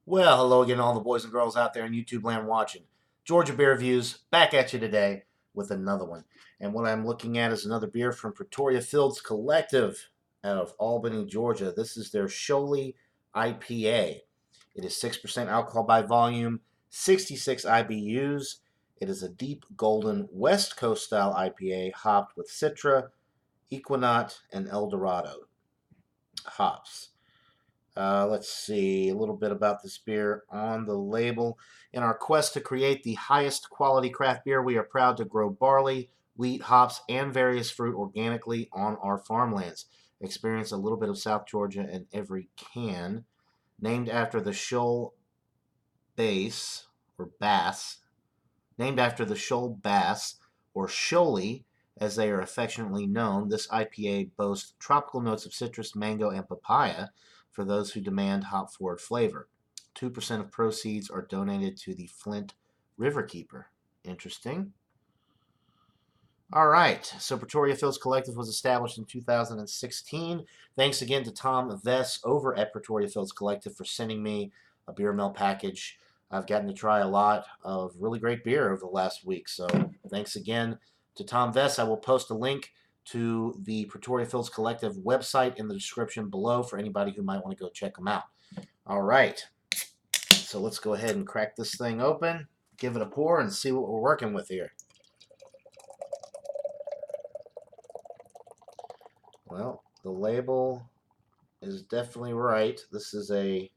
Well, hello again, all the boys and girls out there in YouTube land watching. Georgia Beer Reviews back at you today with another one. And what I'm looking at is another beer from Pretoria Fields Collective out of Albany, Georgia. This is their Shoalie IPA. It is 6% alcohol by volume, 66 IBUs. It is a deep golden West Coast style IPA hopped with Citra, Equinaut, and Eldorado hops. Let's see a little bit about this beer on the label. In our quest to create the highest quality craft beer, we are proud to grow barley, wheat, hops, and various fruit organically on our farmlands. Experience a little bit of South Georgia in every can. Named after the shoal bass or bass, named after the shoal bass or Shoalie, as they are affectionately known, this IPA boasts tropical notes of citrus, mango, and papaya for those who demand hop-forward flavor. 2% of proceeds are donated to the Flint Riverkeeper. Interesting. All right, so Pretoria Fields Collective was established in 2016. Thanks again to Tom Vess over at Pretoria Fields Collective for sending me a beer mill package. I've gotten to try a lot of really great beer over the last week, so thanks again to Tom Vess. I will post a link to the Pretoria Fields Collective website in the description below for anybody who might want to go check them out. All right, so let's go ahead and crack this thing open, give it a pour, and see what we're working with here. Well, the label is definitely right. This is a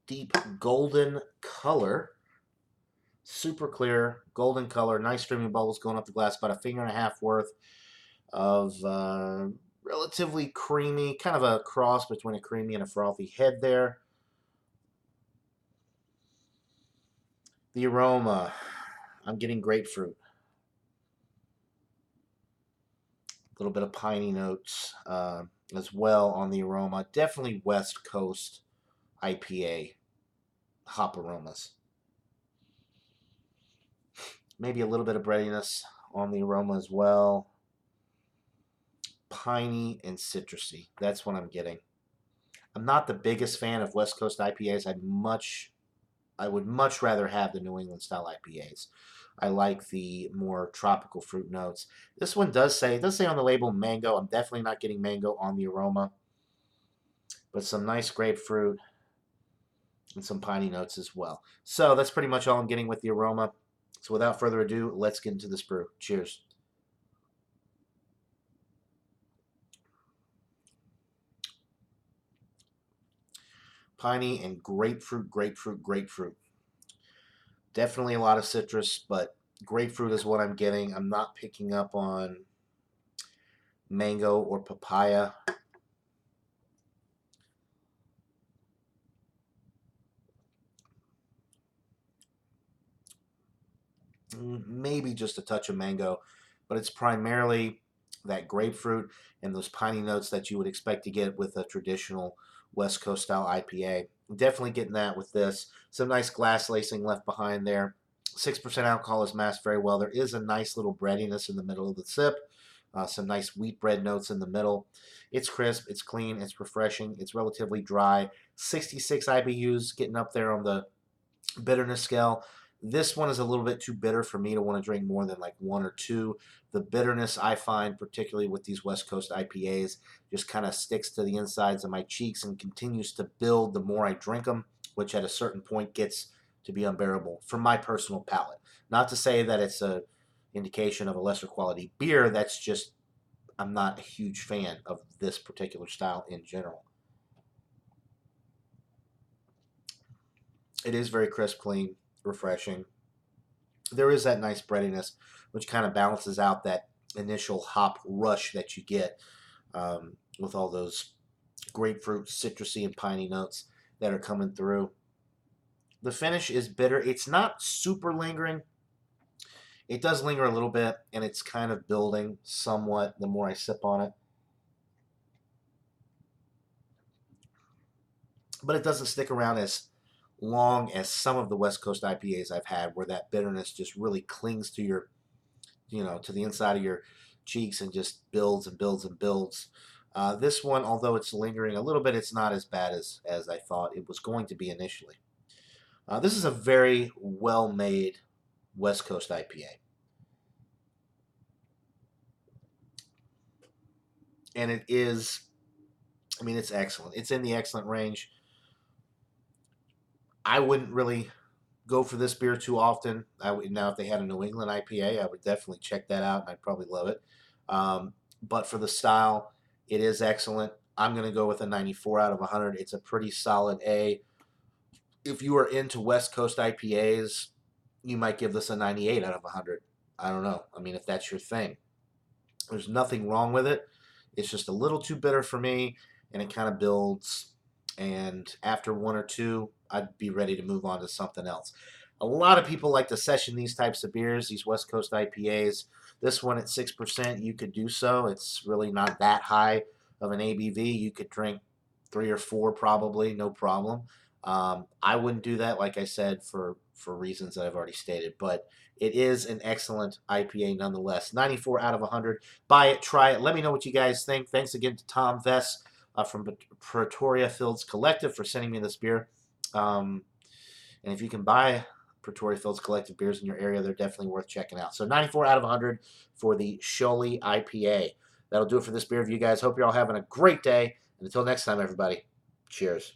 deep golden color. Super clear, golden color, nice streaming bubbles going up the glass, about a finger and a half worth of relatively creamy, kind of a cross between a creamy and a frothy head there. The aroma, I'm getting grapefruit. A little bit of piney notes as well on the aroma. Definitely West Coast IPA hop aromas. Maybe a little bit of breadiness on the aroma as well. Piney and citrusy. That's what I'm getting. I'm not the biggest fan of West Coast IPAs. I would much rather have the New England style IPAs. I like the more tropical fruit notes. This one does say on the label mango. I'm definitely not getting mango on the aroma, but some nice grapefruit and some piney notes as well. So that's pretty much all I'm getting with the aroma. So without further ado, let's get into this brew. Cheers. Piney and grapefruit, grapefruit, grapefruit. Definitely a lot of citrus, but grapefruit is what I'm getting. I'm not picking up on mango or papaya. Maybe just a touch of mango, but it's primarily that grapefruit and those piney notes that you would expect to get with a traditional West Coast style IPA. Definitely getting that with this. Some nice glass lacing left behind there. 6% alcohol is masked very well. There is a nice little breadiness in the middle of the sip. Some nice wheat bread notes in the middle. It's crisp, it's clean, it's refreshing, it's relatively dry. 66 IBUs, getting up there on the bitterness scale. This one is a little bit too bitter for me to want to drink more than like one or two. The bitterness I find, particularly with these West Coast IPAs, just kind of sticks to the insides of my cheeks and continues to build the more I drink them, which at a certain point gets to be unbearable for my personal palate. Not to say that it's a indication of a lesser quality beer. That's just I'm not a huge fan of this particular style in general. It is very crisp, clean, refreshing. There is that nice breadiness, which kind of balances out that initial hop rush that you get with all those grapefruit, citrusy, and piney notes that are coming through. The finish is bitter. It's not super lingering. It does linger a little bit, and it's kind of building somewhat the more I sip on it. But it doesn't stick around as long as some of the West Coast IPAs I've had, where that bitterness just really clings to your, to the inside of your cheeks and just builds and builds and builds. This one, although it's lingering a little bit, it's not as bad as I thought it was going to be initially. This is a very well-made West Coast IPA. And it is, I mean, it's excellent. It's in the excellent range. I wouldn't really go for this beer too often. Now, if they had a New England IPA, I would definitely check that out, and I'd probably love it. But for the style, it is excellent. I'm going to go with a 94 out of 100. It's a pretty solid A. If you are into West Coast IPAs, you might give this a 98 out of 100. I don't know. I mean, if that's your thing. There's nothing wrong with it. It's just a little too bitter for me, and it kind of builds. And after one or two, I'd be ready to move on to something else. A lot of people like to session these types of beers, these West Coast IPAs. This one at 6%, you could do so. It's really not that high of an ABV. You could drink 3 or 4 probably, no problem. I wouldn't do that, like I said, for reasons that I've already stated. But it is an excellent IPA nonetheless. 94 out of 100. Buy it, try it. Let me know what you guys think. Thanks again to Tom Vess from Pretoria Fields Collective for sending me this beer. And if you can buy Pretoria Fields Collective beers in your area, they're definitely worth checking out. So 94 out of 100 for the Shoalie IPA. That'll do it for this beer review, guys. Hope you're all having a great day. And until next time, everybody, cheers.